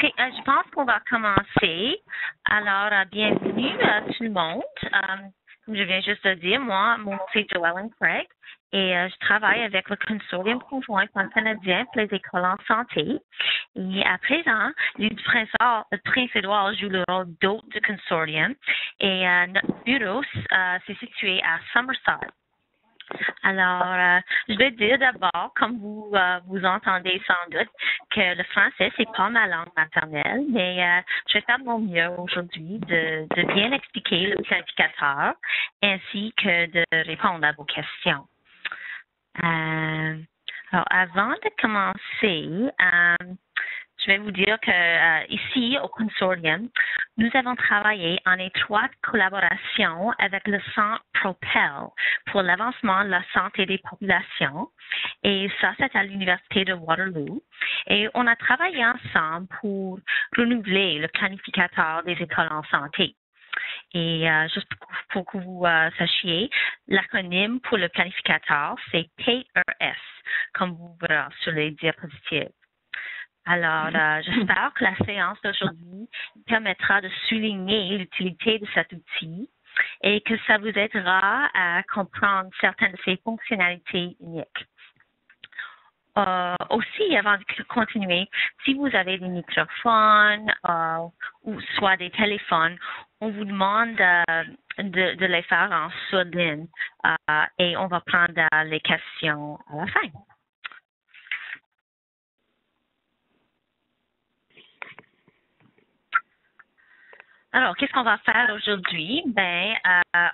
OK, je pense qu'on va commencer. Alors, bienvenue à tout le monde. Comme je viens juste de dire, moi, mon nom c'est Joellen Craig et je travaille avec le Consortium conjoint pan-canadien pour les écoles en santé. Et à présent, Prince-Édouard joue le rôle d'hôte du consortium et notre bureau c'est situé à Somerset. Alors, je vais dire d'abord, comme vous entendez sans doute, que le français, c'est pas ma langue maternelle, mais je vais faire de mon mieux aujourd'hui de bien expliquer le planificateur ainsi que de répondre à vos questions. Alors, avant de commencer, je vais vous dire que ici, au consortium, nous avons travaillé en étroite collaboration avec le Centre Propel pour l'avancement de la santé des populations. Et ça, c'est à l'Université de Waterloo. Et on a travaillé ensemble pour renouveler le planificateur des écoles en santé. Et juste pour que vous sachiez, l'acronyme pour le planificateur, c'est PERS, comme vous verrez sur les diapositives. Alors, j'espère que la séance d'aujourd'hui permettra de souligner l'utilité de cet outil et que ça vous aidera à comprendre certaines de ses fonctionnalités uniques. Aussi, avant de continuer, si vous avez des microphones ou soit des téléphones, on vous demande de les faire en sourdine et on va prendre les questions à la fin. Alors, qu'est-ce qu'on va faire aujourd'hui?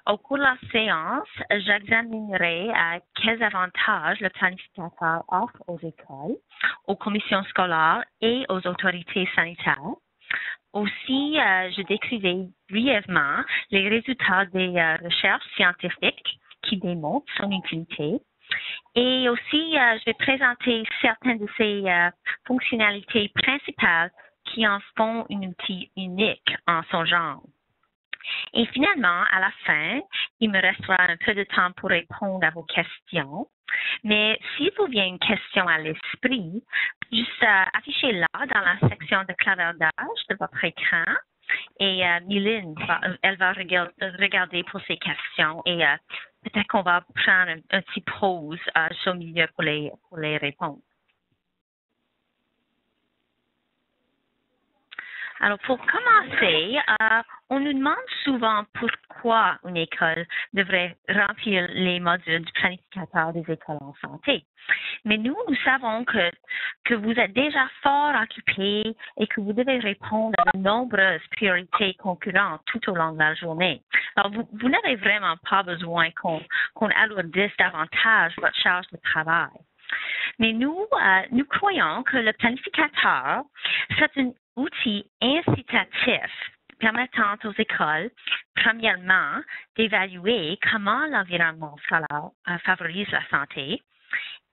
Au cours de la séance, j'examinerai quels avantages le planificateur offre aux écoles, aux commissions scolaires et aux autorités sanitaires. Aussi, je décrirai brièvement les résultats des recherches scientifiques qui démontrent son utilité. Et aussi, je vais présenter certaines de ces fonctionnalités principales qui en font un outil unique en son genre. Et finalement, à la fin, il me restera un peu de temps pour répondre à vos questions. Mais s'il vous vient une question à l'esprit, juste affichez-la dans la section de clavardage de votre écran. Et Mylène, elle va regarder pour ces questions et peut-être qu'on va prendre un petit pause au milieu pour les répondre. Alors, pour commencer, on nous demande souvent pourquoi une école devrait remplir les modules du planificateur des écoles en santé. Mais nous savons que vous êtes déjà fort occupés et que vous devez répondre à de nombreuses priorités concurrentes tout au long de la journée. Alors, vous n'avez vraiment pas besoin qu'on alourdisse davantage votre charge de travail. Mais nous croyons que le planificateur, c'est un outil incitatif permettant aux écoles, premièrement, d'évaluer comment l'environnement scolaire favorise la santé.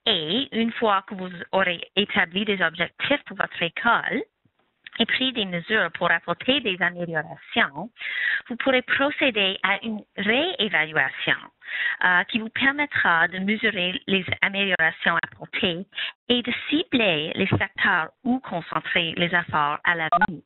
Et une fois que vous aurez établi des objectifs pour votre école et pris des mesures pour apporter des améliorations, vous pourrez procéder à une réévaluation qui vous permettra de mesurer les améliorations apportées et de cibler les secteurs où concentrer les efforts à l'avenir.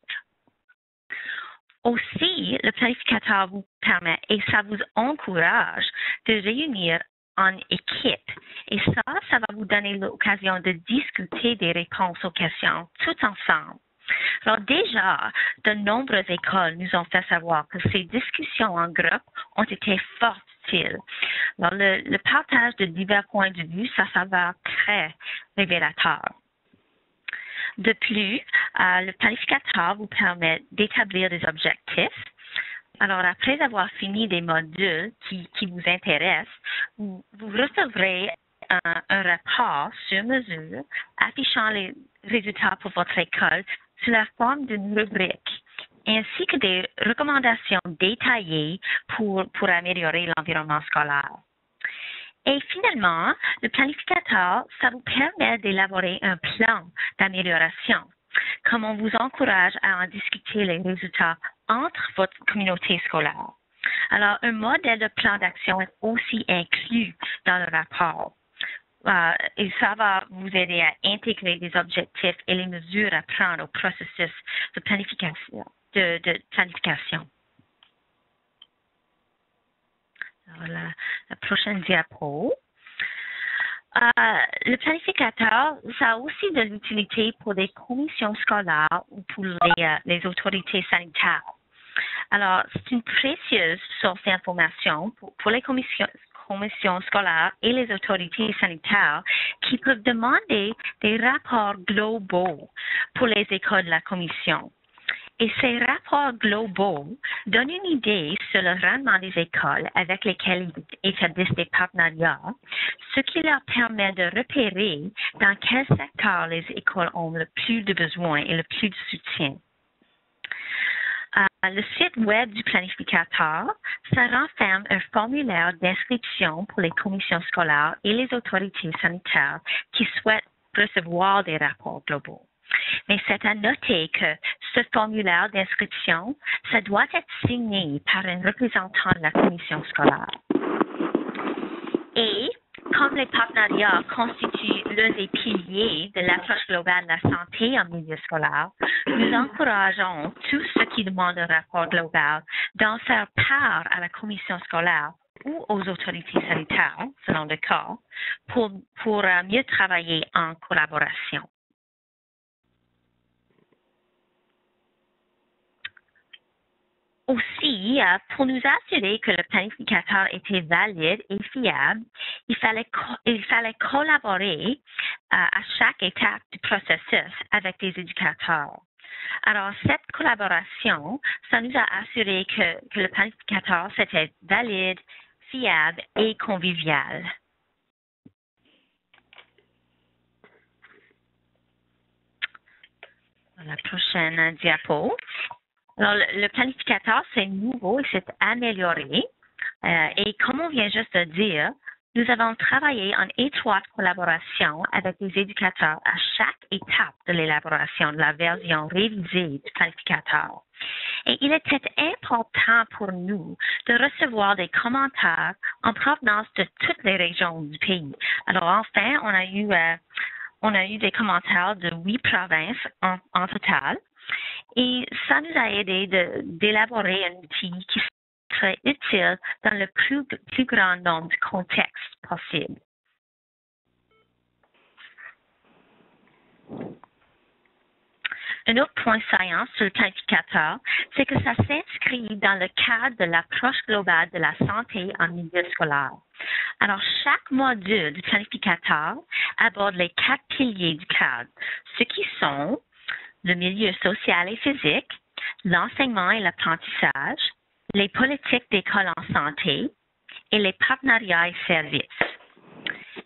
Aussi, le planificateur vous permet et ça vous encourage de réunir en équipe. Et ça va vous donner l'occasion de discuter des réponses aux questions tout ensemble. Alors déjà, de nombreuses écoles nous ont fait savoir que ces discussions en groupe ont été fort utiles. Alors le partage de divers points de vue, ça va être très révélateur. De plus, le planificateur vous permet d'établir des objectifs. Alors, après avoir fini des modules qui vous intéressent, vous recevrez un rapport sur mesure affichant les résultats pour votre école sous la forme d'une rubrique, ainsi que des recommandations détaillées pour améliorer l'environnement scolaire. Et finalement, le planificateur, ça vous permet d'élaborer un plan d'amélioration. Comme on vous encourage à en discuter les résultats entre votre communauté scolaire. Alors, un modèle de plan d'action est aussi inclus dans le rapport. et ça va vous aider à intégrer des objectifs et les mesures à prendre au processus de planification. Alors, la prochaine diapo. Le planificateur, ça a aussi de l'utilité pour les commissions scolaires ou pour les autorités sanitaires. Alors, c'est une précieuse source d'information pour les commissions scolaires et les autorités sanitaires qui peuvent demander des rapports globaux pour les écoles de la commission. Et ces rapports globaux donnent une idée sur le rendement des écoles avec lesquelles ils établissent des partenariats, ce qui leur permet de repérer dans quel secteur les écoles ont le plus de besoins et le plus de soutien. Le site web du planificateur, ça renferme un formulaire d'inscription pour les commissions scolaires et les autorités sanitaires qui souhaitent recevoir des rapports globaux. Mais c'est à noter que ce formulaire d'inscription, ça doit être signé par un représentant de la commission scolaire. Et comme les partenariats constituent l'un des piliers de l'approche globale de la santé en milieu scolaire, nous encourageons tous ceux qui demandent un rapport global d'en faire part à la commission scolaire ou aux autorités sanitaires, selon le cas, pour mieux travailler en collaboration. Aussi, pour nous assurer que le planificateur était valide et fiable, il fallait collaborer à chaque étape du processus avec des éducateurs. Alors, cette collaboration, ça nous a assuré que le planificateur, c'était valide, fiable et convivial. La prochaine diapo. Alors, le planificateur, c'est nouveau et c'est amélioré. Et comme on vient juste de dire, nous avons travaillé en étroite collaboration avec les éducateurs à chaque étape de l'élaboration de la version révisée du planificateur. Et il était important pour nous de recevoir des commentaires en provenance de toutes les régions du pays. Alors, enfin, on a eu des commentaires de 8 provinces en total. Et ça nous a aidé d'élaborer un outil qui serait utile dans le plus grand nombre de contextes possibles. Un autre point saillant sur le planificateur, c'est que ça s'inscrit dans le cadre de l'approche globale de la santé en milieu scolaire. Alors, chaque module du planificateur aborde les 4 piliers du cadre, ce qui sont le milieu social et physique, l'enseignement et l'apprentissage, les politiques d'école en santé et les partenariats et services.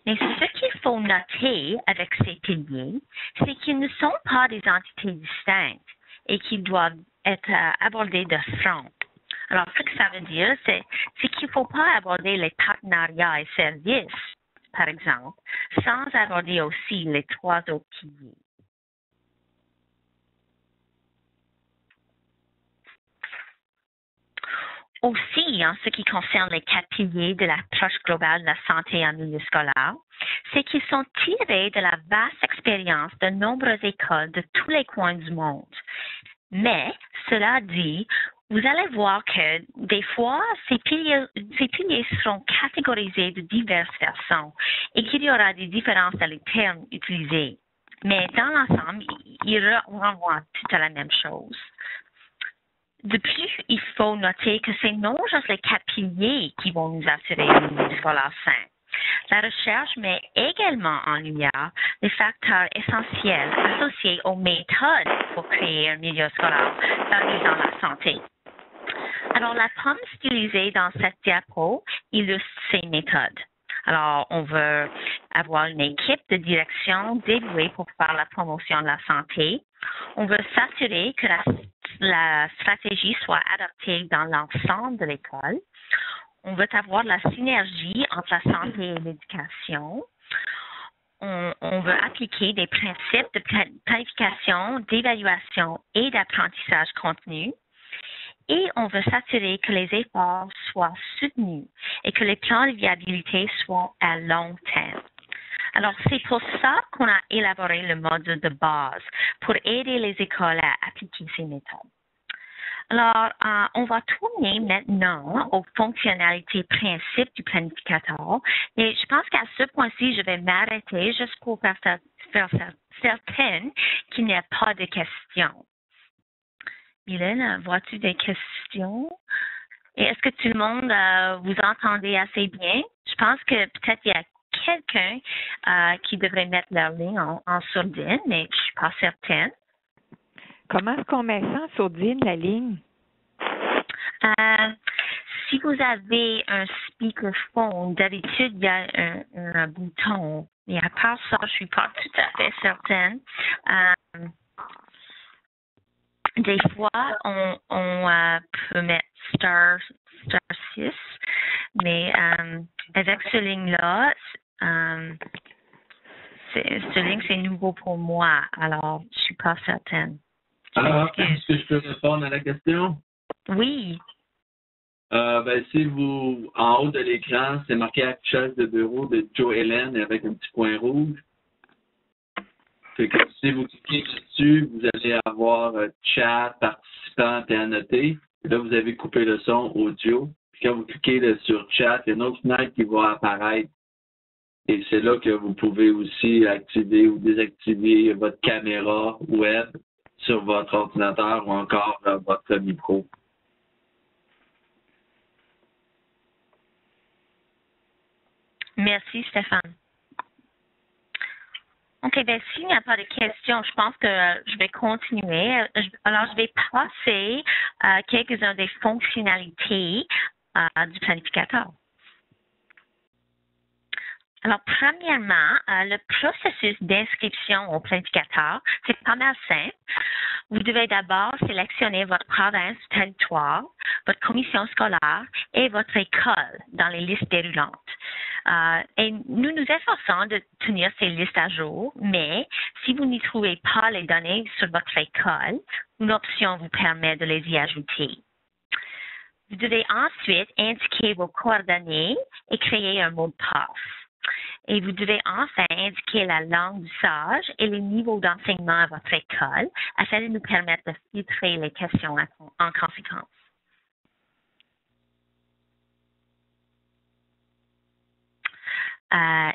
Mais ce qu'il faut noter avec ces piliers, c'est qu'ils ne sont pas des entités distinctes et qu'ils doivent être abordés de front. Alors, ce que ça veut dire, c'est qu'il ne faut pas aborder les partenariats et services, par exemple, sans aborder aussi les 3 autres piliers. Aussi, en ce qui concerne les 4 piliers de l'approche globale de la santé en milieu scolaire, c'est qu'ils sont tirés de la vaste expérience de nombreuses écoles de tous les coins du monde. Mais, cela dit, vous allez voir que des fois, ces piliers seront catégorisés de diverses façons et qu'il y aura des différences dans les termes utilisés. Mais dans l'ensemble, ils renvoient tout à la même chose. De plus, il faut noter que c'est non juste les 4 piliers qui vont nous assurer un milieu scolaire sain. La recherche met également en lumière les facteurs essentiels associés aux méthodes pour créer un milieu scolaire valorisant la santé. Alors, la pomme stylisée dans cette diapo illustre ces méthodes. Alors, on veut avoir une équipe de direction dévouée pour faire la promotion de la santé. On veut s'assurer que la stratégie soit adaptée dans l'ensemble de l'école. On veut avoir la synergie entre la santé et l'éducation. On veut appliquer des principes de planification, d'évaluation et d'apprentissage continu. Et on veut s'assurer que les efforts soient soutenus et que les plans de viabilité soient à long terme. Alors, c'est pour ça qu'on a élaboré le module de base pour aider les écoles à appliquer ces méthodes. Alors, on va tourner maintenant aux fonctionnalités principes du planificateur. Et je pense qu'à ce point-ci, je vais m'arrêter juste pour faire certaines qu'il n'y a pas de questions. Mylène, vois-tu des questions? Et est-ce que tout le monde vous entendez assez bien? Je pense que peut-être il y a quelqu'un qui devrait mettre leur ligne en sourdine, mais je ne suis pas certaine. Comment est-ce qu'on met ça en sourdine, la ligne? Si vous avez un speakerphone, d'habitude, il y a un bouton. Mais à part ça, je ne suis pas tout à fait certaine. Des fois, on peut mettre star 6, mais avec ce ligne-là, ce ligne, c'est nouveau pour moi, alors je ne suis pas certaine. Alors, est-ce que je peux répondre à la question? Oui. Si vous, en haut de l'écran, c'est marqué affichage de bureau de Joe Hélène avec un petit point rouge. Fait que si vous cliquez dessus, vous allez avoir chat, participante et annoté. Là, vous avez coupé le son audio. Puis quand vous cliquez sur chat, il y a une autre fenêtre qui va apparaître. Et c'est là que vous pouvez aussi activer ou désactiver votre caméra web sur votre ordinateur ou encore votre micro. Merci, Stéphane. OK, bien, s'il n'y a pas de questions, je pense que je vais continuer. Alors, je vais passer à quelques-unes des fonctionnalités du planificateur. Alors, premièrement, le processus d'inscription au planificateur, c'est pas mal simple. Vous devez d'abord sélectionner votre province ou territoire, votre commission scolaire et votre école dans les listes déroulantes. Et nous nous efforçons de tenir ces listes à jour, mais si vous n'y trouvez pas les données sur votre école, une option vous permet de les y ajouter. Vous devez ensuite indiquer vos coordonnées et créer un mot de passe. Et vous devez enfin indiquer la langue d'usage et les niveaux d'enseignement à votre école afin de nous permettre de filtrer les questions en conséquence.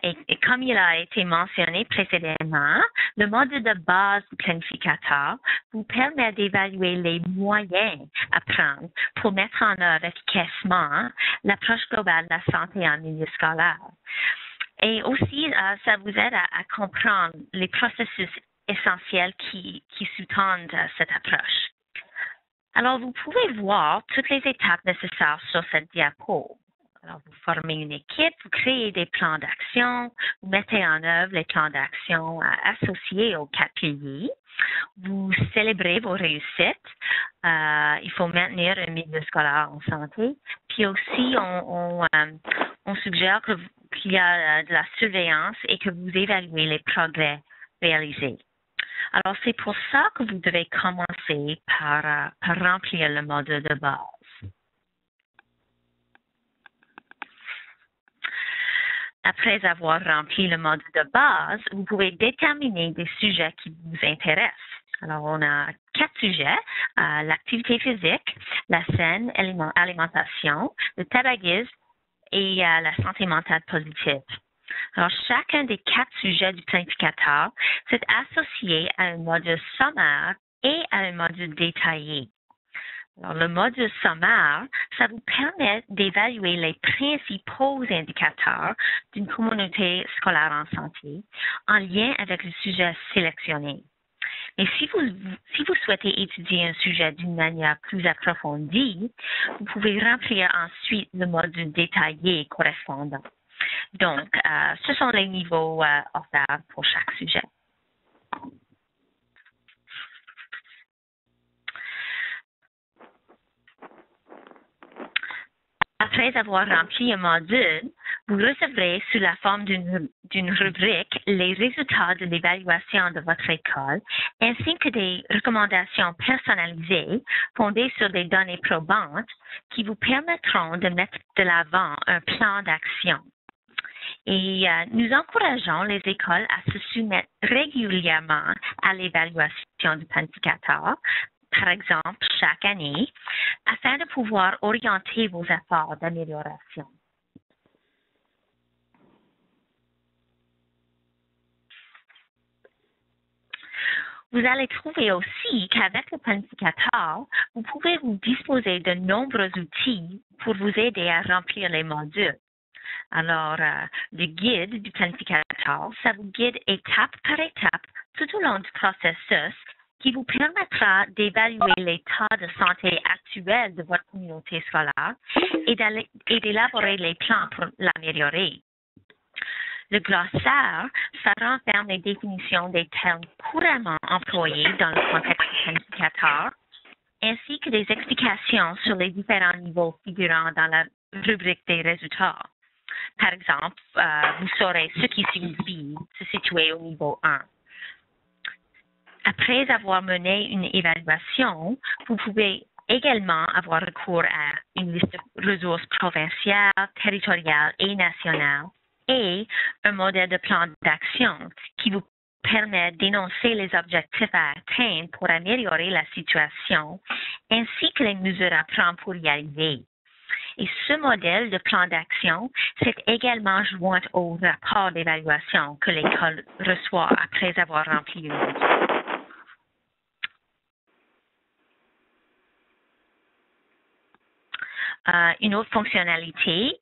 Et comme il a été mentionné précédemment, le module de base du planificateur vous permet d'évaluer les moyens à prendre pour mettre en œuvre efficacement l'approche globale de la santé en milieu scolaire. Et aussi, ça vous aide à comprendre les processus essentiels qui sous-tendent cette approche. Alors, vous pouvez voir toutes les étapes nécessaires sur cette diapo. Alors, vous formez une équipe, vous créez des plans d'action, vous mettez en œuvre les plans d'action associés aux 4 piliers, vous célébrez vos réussites, il faut maintenir un milieu scolaire en santé, puis aussi on suggère qu'il y a de la surveillance et que vous évaluez les progrès réalisés. Alors, c'est pour ça que vous devez commencer par remplir le module de base. Après avoir rempli le module de base, vous pouvez déterminer des sujets qui vous intéressent. Alors, on a 4 sujets, l'activité physique, la saine alimentation, le tabagisme et la santé mentale positive. Alors, chacun des 4 sujets du planificateur s'est associé à un module sommaire et à un module détaillé. Alors, le module sommaire, ça vous permet d'évaluer les principaux indicateurs d'une communauté scolaire en santé en lien avec le sujet sélectionné. Mais si vous souhaitez étudier un sujet d'une manière plus approfondie, vous pouvez remplir ensuite le module détaillé correspondant. Donc, ce sont les niveaux offerts pour chaque sujet. Après avoir rempli un module, vous recevrez sous la forme d'une rubrique les résultats de l'évaluation de votre école, ainsi que des recommandations personnalisées fondées sur des données probantes qui vous permettront de mettre de l'avant un plan d'action. Et nous encourageons les écoles à se soumettre régulièrement à l'évaluation du planificateur, par exemple chaque année, afin de pouvoir orienter vos efforts d'amélioration. Vous allez trouver aussi qu'avec le planificateur, vous pouvez vous disposer de nombreux outils pour vous aider à remplir les modules. Alors, le guide du planificateur, ça vous guide étape par étape tout au long du processus qui vous permettra d'évaluer l'état de santé actuel de votre communauté scolaire et d'élaborer les plans pour l'améliorer. Le glossaire, ça renferme les définitions des termes couramment employés dans le contexte du planificateur, ainsi que des explications sur les différents niveaux figurant dans la rubrique des résultats. Par exemple, vous saurez ce qui signifie se situer au niveau 1. Après avoir mené une évaluation, vous pouvez également avoir recours à une liste de ressources provinciales, territoriales et nationales et un modèle de plan d'action qui vous permet d'énoncer les objectifs à atteindre pour améliorer la situation, ainsi que les mesures à prendre pour y arriver. Et ce modèle de plan d'action s'est également joint au rapport d'évaluation que l'école reçoit après avoir rempli le module. Une autre fonctionnalité,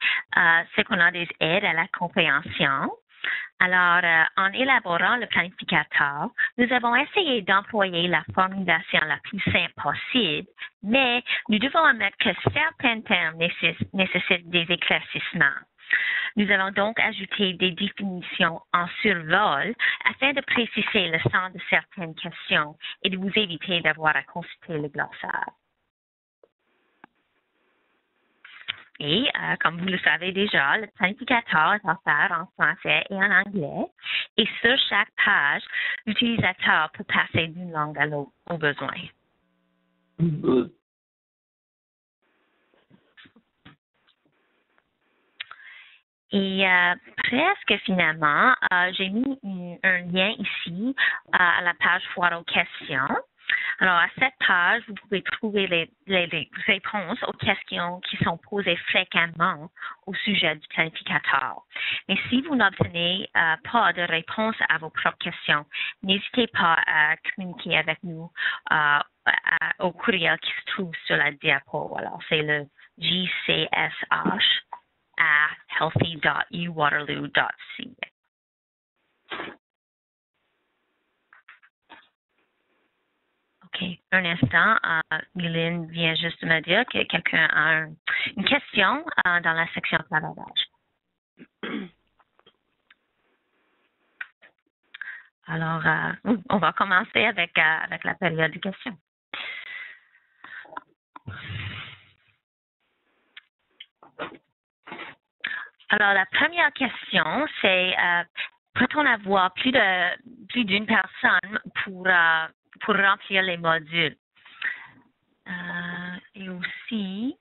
c'est qu'on a des aides à la compréhension. Alors, en élaborant le planificateur, nous avons essayé d'employer la formulation la plus simple possible, mais nous devons admettre que certains termes nécessitent des éclaircissements. Nous avons donc ajouté des définitions en survol afin de préciser le sens de certaines questions et de vous éviter d'avoir à consulter le glossaire. Et comme vous le savez déjà, le planificateur est offert en français et en anglais. Et sur chaque page, l'utilisateur peut passer d'une langue à l'autre au besoin. Good. Et presque finalement, j'ai mis un lien ici à la page foire aux questions. Alors, à cette page, vous pouvez trouver les réponses aux questions qui sont posées fréquemment au sujet du planificateur. Mais si vous n'obtenez pas de réponse à vos propres questions, n'hésitez pas à communiquer avec nous au courriel qui se trouve sur la diapo. Alors, c'est le gcsh@healthy.uwaterloo.ca. OK. Un instant. Mylène vient juste de me dire que quelqu'un a une question dans la section clavardage. Alors, on va commencer avec la période de questions. Alors, la première question, c'est peut-on avoir plus d'une personne pour remplir les modules? Et aussi...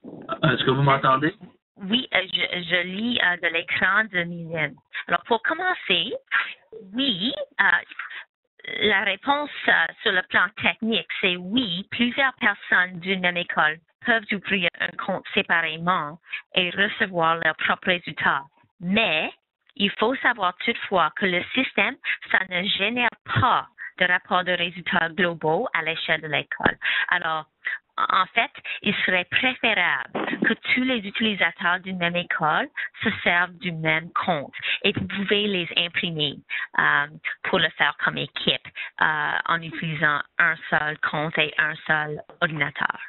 Est-ce que vous m'entendez? Oui, je lis de l'écran de Mylène. Alors, pour commencer, oui, la réponse sur le plan technique, c'est oui, plusieurs personnes d'une même école peuvent ouvrir un compte séparément et recevoir leurs propres résultats. Mais, il faut savoir toutefois que le système, ça ne génère pas de rapport de résultats globaux à l'échelle de l'école. Alors, en fait, il serait préférable que tous les utilisateurs d'une même école se servent du même compte et vous pouvez les imprimer pour le faire comme équipe en utilisant un seul compte et un seul ordinateur.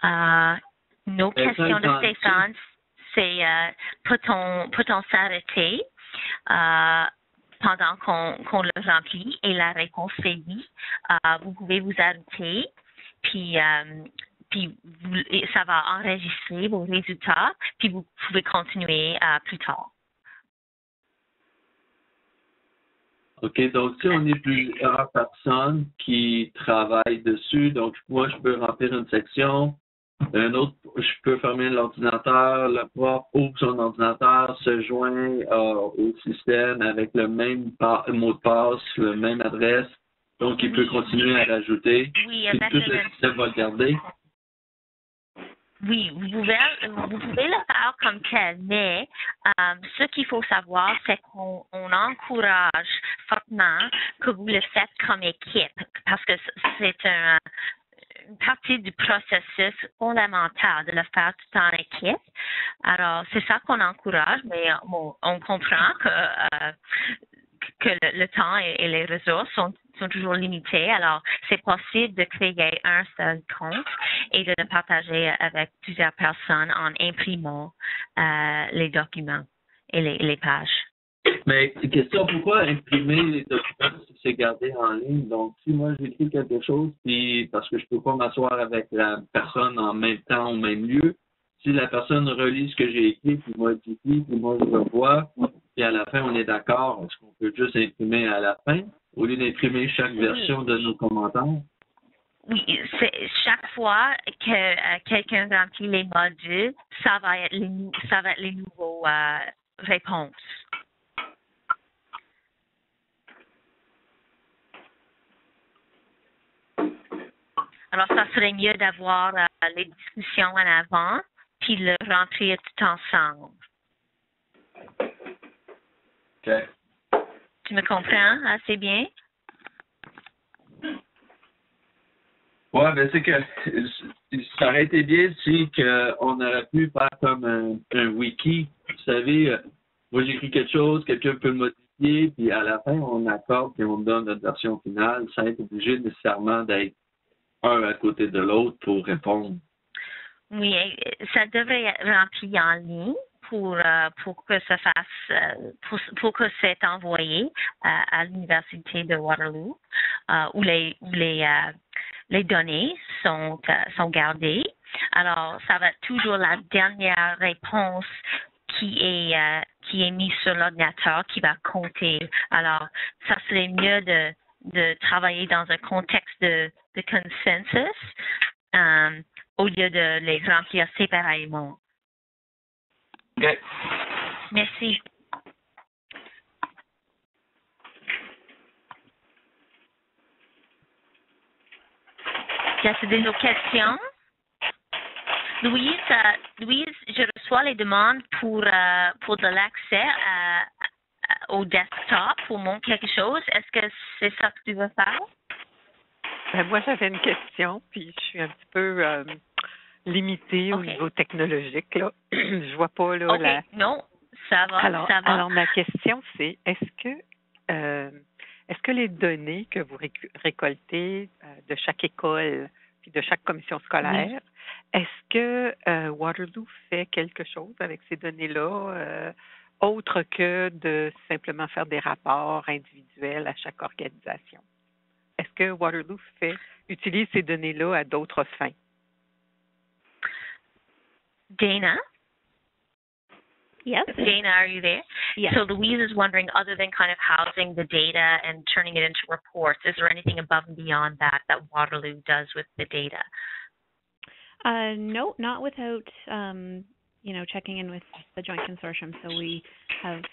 Une autre question de Stéphane, c'est peut-on s'arrêter pendant qu'on le remplit? Et la réponse c'est oui. Vous pouvez vous arrêter, puis ça va enregistrer vos résultats, puis vous pouvez continuer plus tard. OK, donc si on est plusieurs personnes qui travaillent dessus, donc moi je peux remplir une section, Un autre, je peux fermer l'ordinateur, le prof ouvre son ordinateur, se joint au système avec le même mot de passe, le même adresse. Donc, il peut continuer à rajouter. Oui, Puis avec tout le système va le garder. Oui, vous pouvez le faire comme tel, mais ce qu'il faut savoir, c'est qu'on encourage fortement que vous le faites comme équipe, parce que c'est une partie du processus fondamental de le faire tout en équipe. Alors, c'est ça qu'on encourage, mais on comprend que le temps et les ressources sont toujours limités. Alors, c'est possible de créer un seul compte et de le partager avec plusieurs personnes en imprimant les documents et les pages. Mais question, pourquoi imprimer les documents si c'est gardé en ligne? Donc, si moi j'écris quelque chose, puis parce que je peux pas m'asseoir avec la personne en même temps au même lieu, si la personne relit ce que j'ai écrit, puis modifie, puis moi je le vois, puis à la fin on est d'accord, est-ce qu'on peut juste imprimer à la fin au lieu d'imprimer chaque version de nos commentaires? Oui, c'est chaque fois que quelqu'un remplit les modules, ça va être les nouveaux réponses. Alors, ça serait mieux d'avoir les discussions en avant, puis le remplir tout ensemble. OK. Tu me comprends assez bien? Ouais, ben c'est que ça aurait été bien si on aurait pu faire comme un wiki. Vous savez, moi j'écris quelque chose, quelqu'un peut le modifier, puis à la fin on accorde et on donne notre version finale, sans être obligé nécessairement d'être un à côté de l'autre pour répondre. Oui, ça devrait être rempli en ligne pour que ça fasse pour que c'est envoyé à l'université de Waterloo où les données sont gardées. Alors, ça va être toujours la dernière réponse qui est mise sur l'ordinateur qui va compter. Alors, ça serait mieux de travailler dans un contexte de consensus au lieu de les remplir séparément. OK. Merci. Y a-t-il d'autres questions? Louise, je reçois les demandes pour de l'accès au desktop pour monter quelque chose. Est-ce que c'est ça que tu veux faire? Moi, j'avais une question, puis je suis un petit peu limitée au niveau technologique. Là. Je vois pas là la... Non, ça va, ça va. Alors, ma question, c'est est-ce que les données que vous récoltez de chaque école puis de chaque commission scolaire, est-ce que Waterloo fait quelque chose avec ces données-là, autre que de simplement faire des rapports individuels à chaque organisation? Est-ce que Waterloo utilise ces données-là à d'autres fins? Dana? Yes. Dana, are you there? Yes. So Louise is wondering, other than kind of housing the data and turning it into reports, is there anything above and beyond that Waterloo does with the data? No, not without, checking in with the Joint Consortium. So we have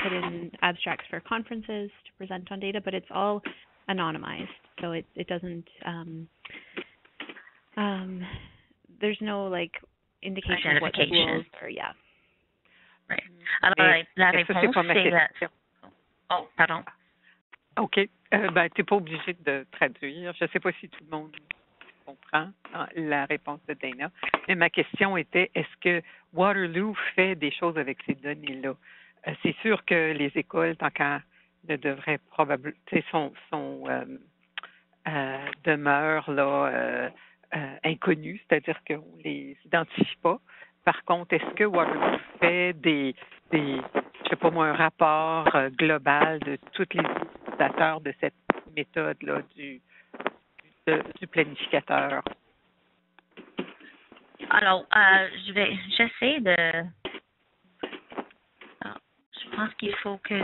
put in abstracts for conferences to present on data, but it's all anonymized. So it doesn't, there's no, indication of what the rules are, yeah. Right. Alors, la réponse, c'est la... Oh, pardon. OK. Tu n'es pas obligé de traduire. Je ne sais pas si tout le monde comprend la réponse de Dana. Mais ma question était, est-ce que Waterloo fait des choses avec ces données-là? C'est sûr que les écoles, tant qu'à ne devraient probablement, demeurent là, inconnues, c'est-à-dire qu'on ne les identifie pas. Par contre, est-ce que Waterloo fait des je sais pas moi, un rapport global de tous les utilisateurs de cette méthode-là du planificateur? Alors, j'essaie de... je pense qu'il faut que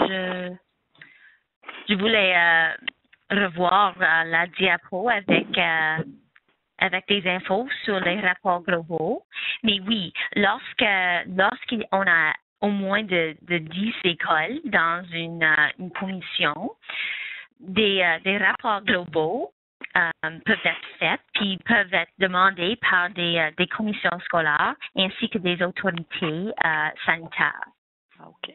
je voulais revoir la diapo avec avec des infos sur les rapports globaux. Mais oui, lorsqu'on a au moins de 10 écoles dans une commission, des rapports globaux peuvent être faits, puis peuvent être demandés par des commissions scolaires ainsi que des autorités sanitaires. OK.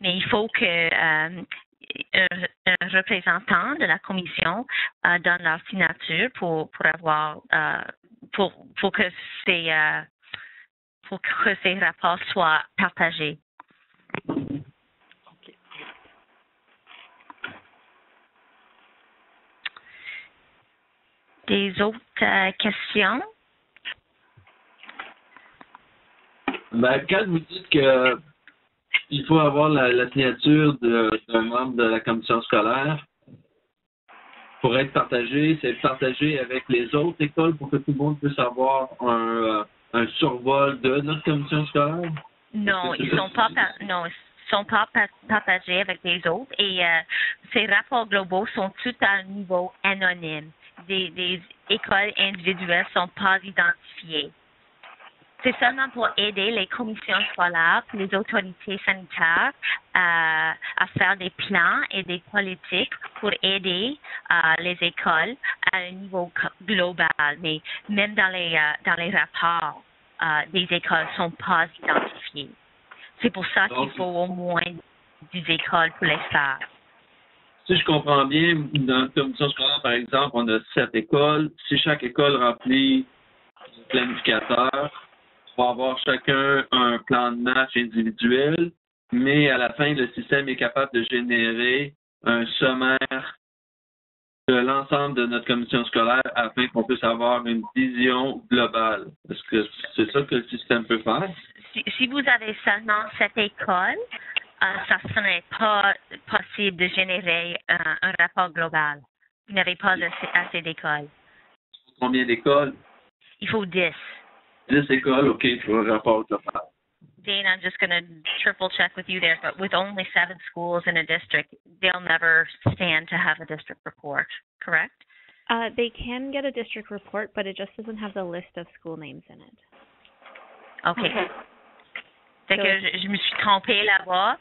Mais il faut que un représentant de la commission donne leur signature pour avoir pour que ces rapports soient partagés. OK. Des autres questions? Ben, quand vous dites que il faut avoir la signature d'un membre de la commission scolaire pour être partagé, c'est partagé avec les autres écoles pour que tout le monde puisse avoir un survol de notre commission scolaire? Non, ils sont pas partagés avec les autres et ces rapports globaux sont tous à un niveau anonyme. Des écoles individuelles sont pas identifiées. C'est seulement pour aider les commissions scolaires et les autorités sanitaires à faire des plans et des politiques pour aider les écoles à un niveau global. Mais même dans les rapports, des écoles ne sont pas identifiées. C'est pour ça qu'il faut au moins 10 écoles pour les faire. Si je comprends bien, dans la commission scolaire, par exemple, on a 7 écoles. Si chaque école remplit un planificateur, on va avoir chacun un plan de match individuel, mais à la fin, le système est capable de générer un sommaire de l'ensemble de notre commission scolaire afin qu'on puisse avoir une vision globale. Est-ce que c'est ça que le système peut faire? Si vous avez seulement 7 écoles, ça ne serait pas possible de générer un rapport global. Vous n'avez pas assez d'écoles. Combien d'écoles? Il faut 10. 10 écoles, OK, il faut un rapport global. Dane, I'm just going to triple check with you there, but with only 7 schools in a district, they'll never stand to have a district report, correct? They can get a district report, but it just doesn't have the list of school names in it. OK. C'est que je me suis trompée là-bas.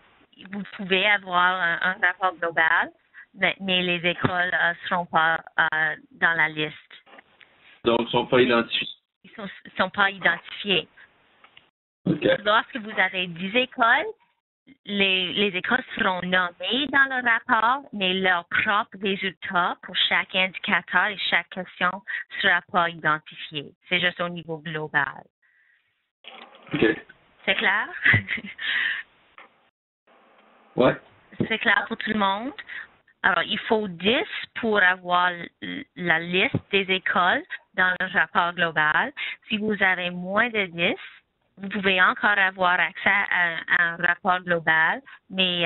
Vous pouvez avoir un rapport global, mais les écoles ne seront pas dans la liste. Donc, ils ne sont pas identifiés. Ils sont pas identifiés. Okay. Lorsque vous avez 10 écoles, les écoles seront nommées dans le rapport, mais leurs propres résultats pour chaque indicateur et chaque question ne sera pas identifié. C'est juste au niveau global. OK. C'est clair? Ouais. C'est clair pour tout le monde? Alors, il faut 10 pour avoir la liste des écoles dans le rapport global. Si vous avez moins de 10, vous pouvez encore avoir accès à un rapport global, mais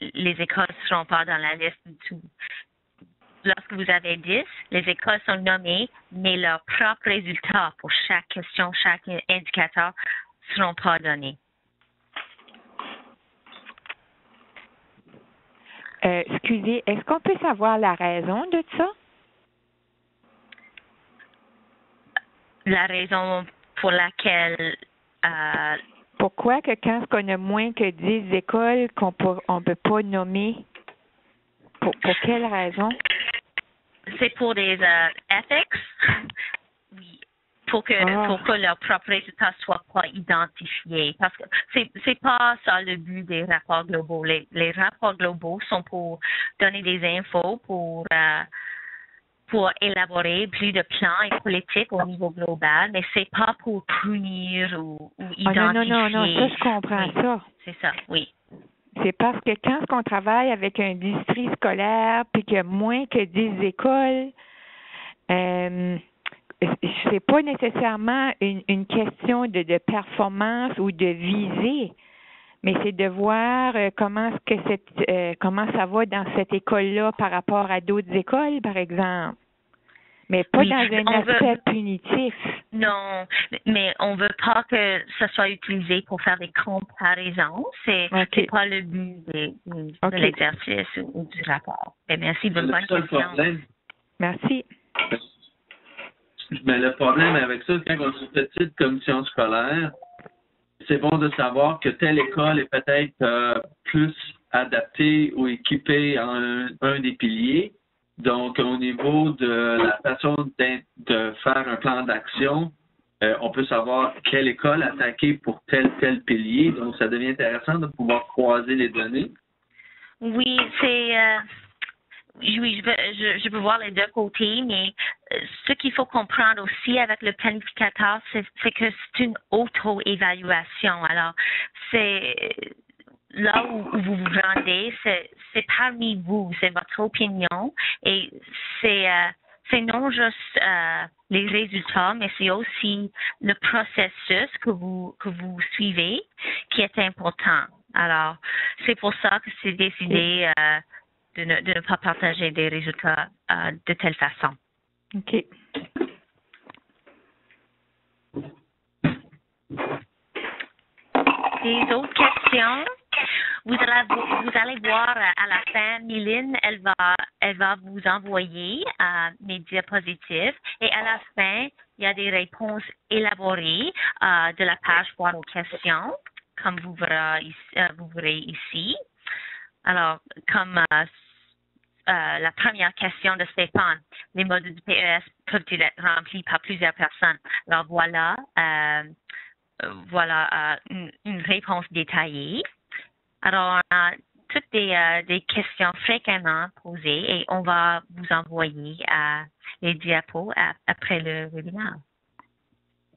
les écoles ne seront pas dans la liste du tout. Lorsque vous avez 10, les écoles sont nommées, mais leurs propres résultats pour chaque question, chaque indicateur ne seront pas donnés. Excusez, est-ce qu'on peut savoir la raison de ça? La raison pour laquelle... Pourquoi que quand on a moins que 10 écoles on ne peut pas nommer? Pour quelle raison? C'est pour des ethics. Oui. Pour que leurs propres résultats ne soient pas identifiés. Parce que c'est pas ça le but des rapports globaux. Les rapports globaux sont pour donner des infos, pour élaborer plus de plans et politiques au niveau global, mais c'est pas pour punir ou identifier. Non, ça je comprends ça. C'est ça, oui. C'est parce que quand on travaille avec un district scolaire puis qu'il y a moins que 10 écoles, c'est pas nécessairement une question de performance ou de visée, mais c'est de voir comment ça va dans cette école-là par rapport à d'autres écoles, par exemple. Mais pas dans un aspect punitif. Non, mais on veut pas que ça soit utilisé pour faire des comparaisons. C'est pas le but de l'exercice ou du rapport. Et merci, bonne question. Problème. Merci. Mais le problème avec ça, quand on est une petite commission scolaire, c'est bon de savoir que telle école est peut-être plus adaptée ou équipée en un des piliers. Donc, au niveau de la façon de faire un plan d'action, on peut savoir quelle école attaquer pour tel pilier. Donc, ça devient intéressant de pouvoir croiser les données. Oui, oui, je peux voir les deux côtés, mais ce qu'il faut comprendre aussi avec le planificateur, c'est que c'est une auto-évaluation. Alors, c'est là où vous vous rendez, c'est parmi vous, c'est votre opinion et c'est non juste les résultats, mais c'est aussi le processus que vous suivez qui est important. Alors, c'est pour ça que c'est décidé de ne pas partager des résultats de telle façon. OK. Des autres questions? Vous allez voir à la fin, Mylène, elle va vous envoyer mes diapositives et à la fin, il y a des réponses élaborées de la page Voir aux questions, comme vous verrez ici. Alors, comme la première question de Stéphane, les modules du PES peuvent-ils être remplis par plusieurs personnes? Alors voilà une réponse détaillée. Alors, on a toutes des questions fréquemment posées et on va vous envoyer les diapos après le webinaire.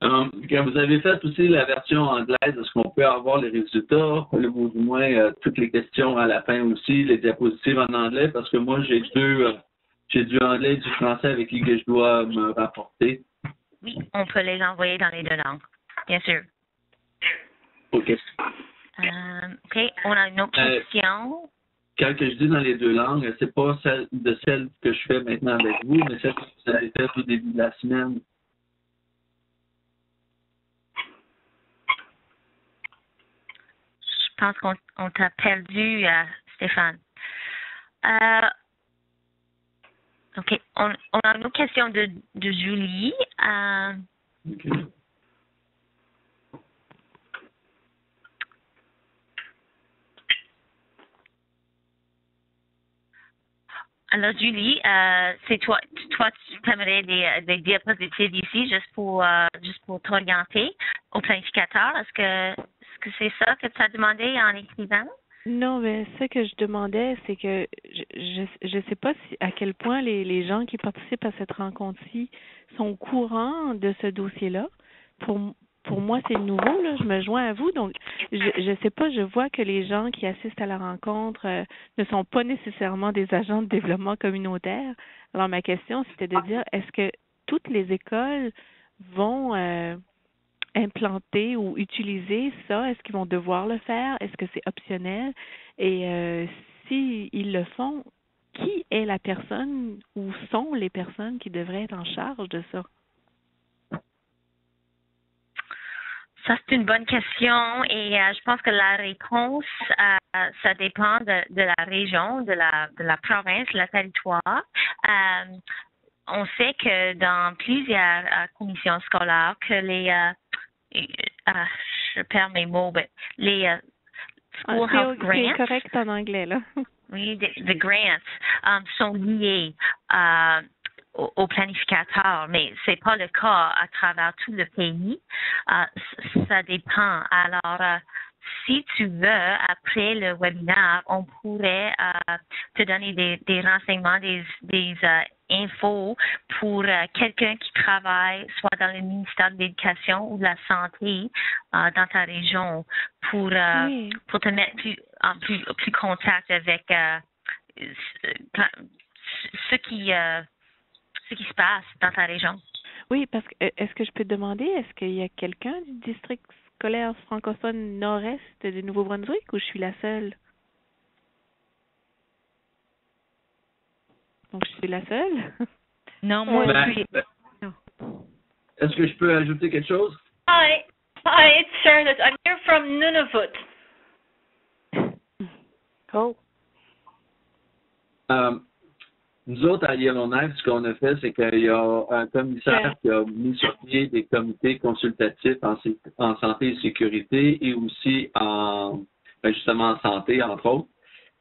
Quand vous avez fait aussi la version anglaise, est-ce qu'on peut avoir les résultats, ou du moins toutes les questions à la fin aussi, les diapositives en anglais, parce que moi j'ai du anglais et du français avec qui que je dois me rapporter. Oui, on peut les envoyer dans les deux langues, bien sûr. OK. OK, on a une autre question. Quand que je dis dans les deux langues, c'est pas celle que je fais maintenant avec vous, mais celle que vous avez faite au début de la semaine. Je pense qu'on t'a perdu, Stéphane. OK, on a une autre question de Julie. Okay. Alors, Julie, c'est toi tu aimerais des diapositives ici juste pour t'orienter au planificateur. Est-ce que c'est ça que tu as demandé en écrivant? Non, mais ce que je demandais, c'est que je sais pas à quel point les gens qui participent à cette rencontre-ci sont au courant de ce dossier-là. Pour moi, c'est nouveau, là. Je me joins à vous. Donc, je sais pas, je vois que les gens qui assistent à la rencontre ne sont pas nécessairement des agents de développement communautaire. Alors, ma question, c'était de dire, est-ce que toutes les écoles vont implanter ou utiliser ça? Est-ce qu'ils vont devoir le faire? Est-ce que c'est optionnel? Et si ils le font, qui est la personne ou sont les personnes qui devraient être en charge de ça? Ça, c'est une bonne question et je pense que la réponse, ça dépend de la région, de la province, le territoire. On sait que dans plusieurs commissions scolaires, que je perds mes mots, mais les schoolhouse grants. C'est correct en anglais, là. Oui, the grants sont liés au planificateur, mais c'est pas le cas à travers tout le pays. Ça dépend. Alors, si tu veux, après le webinaire, on pourrait te donner des renseignements, des infos pour quelqu'un qui travaille soit dans le ministère de l'Éducation ou de la Santé dans ta région pour te mettre plus contact avec ce qui se passe dans ta région. Oui, parce que est-ce que je peux te demander, est-ce qu'il y a quelqu'un du district scolaire francophone nord-est du Nouveau-Brunswick ou je suis la seule? Donc, je suis la seule? Non, moi, je suis... Est-ce que je peux ajouter quelque chose? Hi, it's Charlotte. I'm here from Nunavut. Oh. Nous autres, à Yellowknife, ce qu'on a fait, c'est qu'il y a un commissaire qui a mis sur pied des comités consultatifs en santé et sécurité et aussi justement en santé, entre autres,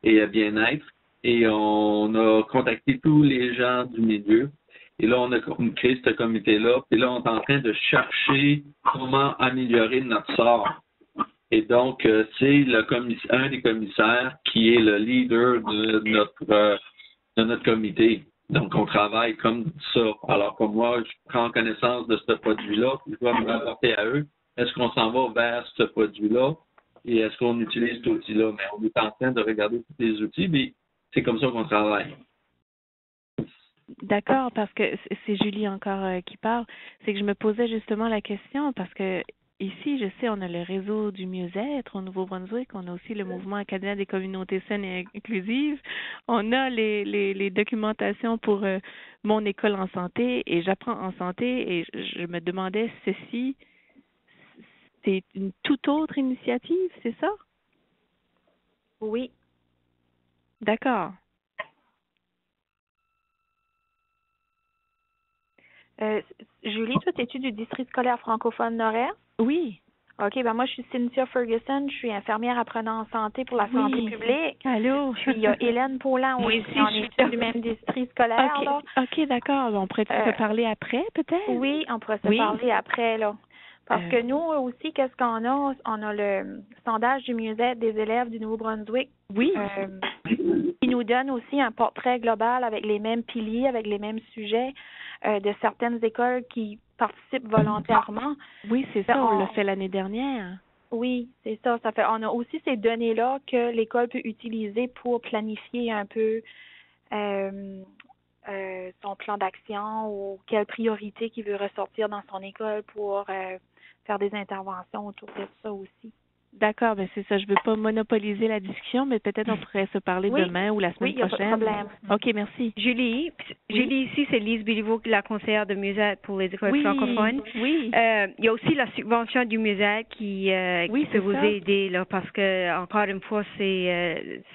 et bien-être. Et on a contacté tous les gens du milieu. Et là, on a créé ce comité-là. Puis là, on est en train de chercher comment améliorer notre sort. Et donc, c'est un des commissaires qui est le leader de notre comité. Donc, on travaille comme ça. Alors que moi, je prends connaissance de ce produit-là, puis je dois me rapporter à eux. Est-ce qu'on s'en va vers ce produit-là et est-ce qu'on utilise cet outil-là? Mais on est en train de regarder tous les outils, mais c'est comme ça qu'on travaille. D'accord, parce que c'est Julie encore qui parle. C'est que je me posais justement la question parce que ici, je sais, on a le réseau du mieux-être au Nouveau-Brunswick, on a aussi le mouvement acadien des communautés saines et inclusives, on a les documentations pour mon école en santé et j'apprends en santé et je me demandais ceci, c'est une toute autre initiative, c'est ça? Oui. D'accord. Julie, toi, es-tu du district scolaire francophone Nord-Est? Oui. OK, ben moi, je suis Cynthia Ferguson, je suis infirmière apprenant en santé pour la santé publique. Allô? Puis il y a Hélène Paulin aussi, on est du même district scolaire, là. OK, d'accord. On pourrait se parler après, peut-être? Oui, on pourrait se parler après, là. Parce que nous aussi, qu'est-ce qu'on a? On a le sondage du mieux-être des élèves du Nouveau-Brunswick. Oui. Qui nous donne aussi un portrait global avec les mêmes piliers, avec les mêmes sujets de certaines écoles qui participent volontairement. Oui, c'est ça, on l'a fait l'année dernière. Oui, c'est ça. On a aussi ces données-là que l'école peut utiliser pour planifier un peu son plan d'action ou quelle priorité qu'il veut ressortir dans son école pour faire des interventions autour de ça aussi. D'accord, ben c'est ça. Je ne veux pas monopoliser la discussion, mais peut-être on pourrait se parler demain ou la semaine prochaine. Oui, il n'y a pas de problème. OK, merci. Julie ici, c'est Lise Béliveau, la conseillère de mieux-être pour les écoles francophones. Oui. Il y a aussi la subvention du mieux-être qui peut vous aider, là, parce que, encore une fois,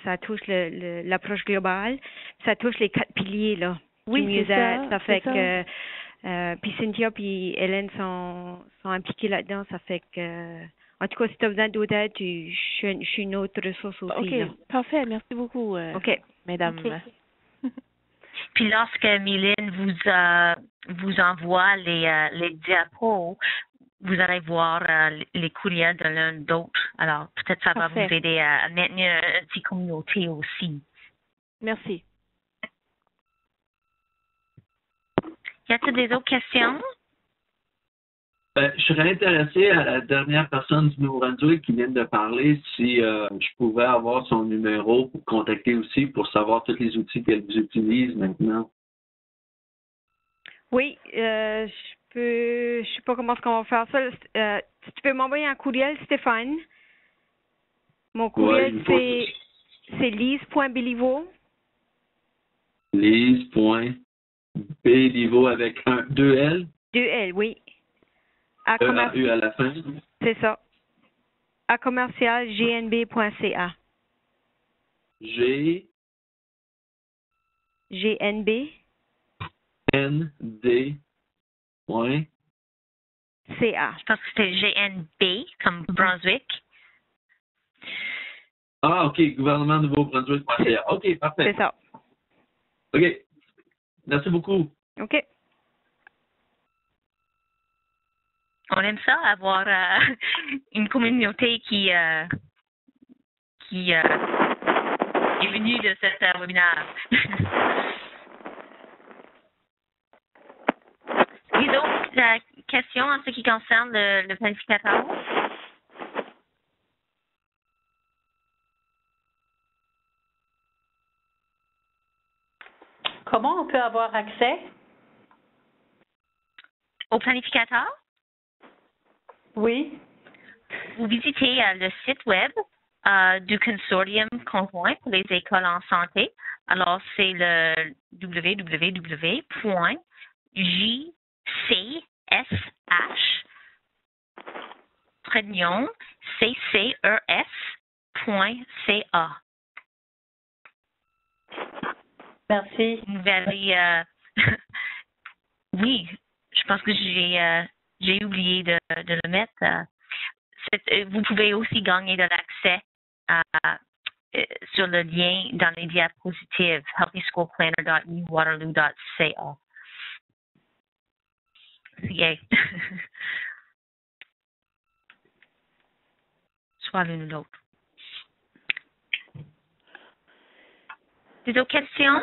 ça touche l'approche globale, ça touche les 4 piliers, là, du mieux-être. Ça fait que, puis Cynthia puis Hélène sont impliquées là-dedans, ça fait que... En tout cas, si tu as besoin d'aide, je suis une autre ressource aussi. OK, là. Parfait. Merci beaucoup, mesdames. Okay. Puis lorsque Mylène vous envoie les diapos, vous allez voir les courriels de l'un d'autre. Alors, peut-être ça va vous aider à maintenir une petite communauté aussi. Merci. Y a-t-il des autres questions? Je serais intéressé à la dernière personne du Nouveau-Brunswick qui vient de parler si je pouvais avoir son numéro pour contacter aussi pour savoir tous les outils qu'elle utilise maintenant. Oui, je sais pas comment est-ce qu'on va faire ça. Si tu peux m'envoyer un courriel, Stéphane. Mon courriel, c'est lise.béliveau. Lise.béliveau avec 2 L? 2 L, oui. U à la fin. C'est ça. À commercial gnb.ca. GNB. ND. Point. CA. Je pense que c'était GNB, comme Brunswick. Ah, OK. Gouvernement Nouveau-Brunswick.ca. OK, parfait. C'est ça. OK. Merci beaucoup. OK. On aime ça, avoir une communauté qui est venue de cet webinaire. Les autres questions en ce qui concerne le planificateur? Comment on peut avoir accès? Au planificateur? Oui. Vous visitez le site web du consortium conjoint pour les écoles en santé. Alors, c'est le www.jcsh.cces.ca. Merci. Vous verrez, oui, je pense que j'ai oublié de le mettre. Vous pouvez aussi gagner de l'accès sur le lien dans les diapositives healthyschoolplanner.uwaterloo.ca. Yeah. Soit l'une ou l'autre. Des autres questions?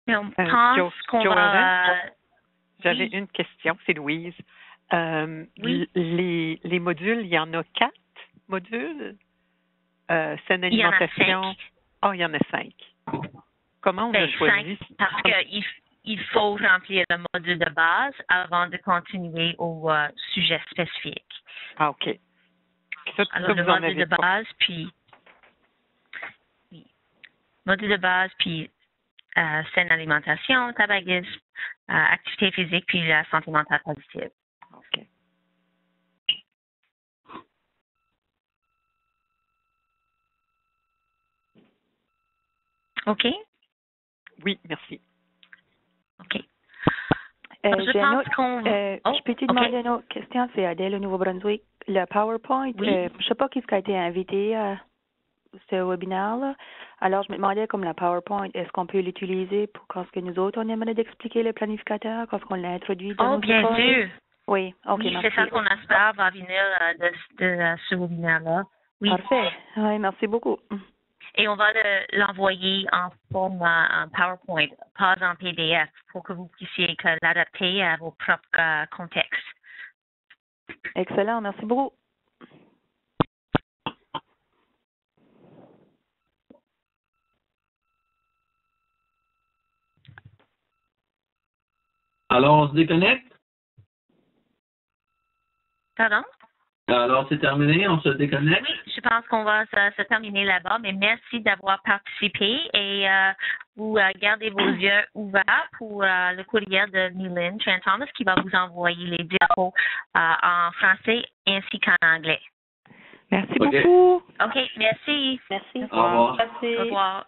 On pense qu'on va... J'avais une question, c'est Louise. Oui. Les modules, il y en a 4 modules? Saine Il y en a alimentation. 5. Ah, il y en a 5. Comment on a choisi? 5 parce qu'il faut remplir le module de base avant de continuer au sujet spécifique. Ah, OK. Alors, le module de base, puis... Oui. Module de base, puis saine alimentation, tabagisme, activité physique, puis la santé mentale positive. OK. OK? Oui, merci. OK. Je peux te demander une autre question? C'est Adèle au Nouveau-Brunswick. Le PowerPoint, oui. Je ne sais pas qui a été invité à ce webinaire-là. Alors, je me demandais, comme la PowerPoint, est-ce qu'on peut l'utiliser pour quand nous autres, on aimerait d'expliquer le planificateur, quand on l'a introduit dans nos bien écoles? sûr. Oui, OK, oui, merci. C'est ça qu'on espère va venir de ce webinaire-là. Oui. Parfait. Oui, merci beaucoup. Et on va l'envoyer en forme en PowerPoint, pas en PDF, pour que vous puissiez l'adapter à vos propres contextes. Excellent, merci beaucoup. Alors, on se déconnecte? Pardon? Alors, c'est terminé, on se déconnecte? Oui, je pense qu'on va se terminer là-bas, mais merci d'avoir participé et vous gardez vos yeux ouverts pour le courriel de Mylène Tran-Thomas qui va vous envoyer les diapos en français ainsi qu'en anglais. Merci beaucoup. OK, merci. Merci. Au revoir. Merci. Au revoir.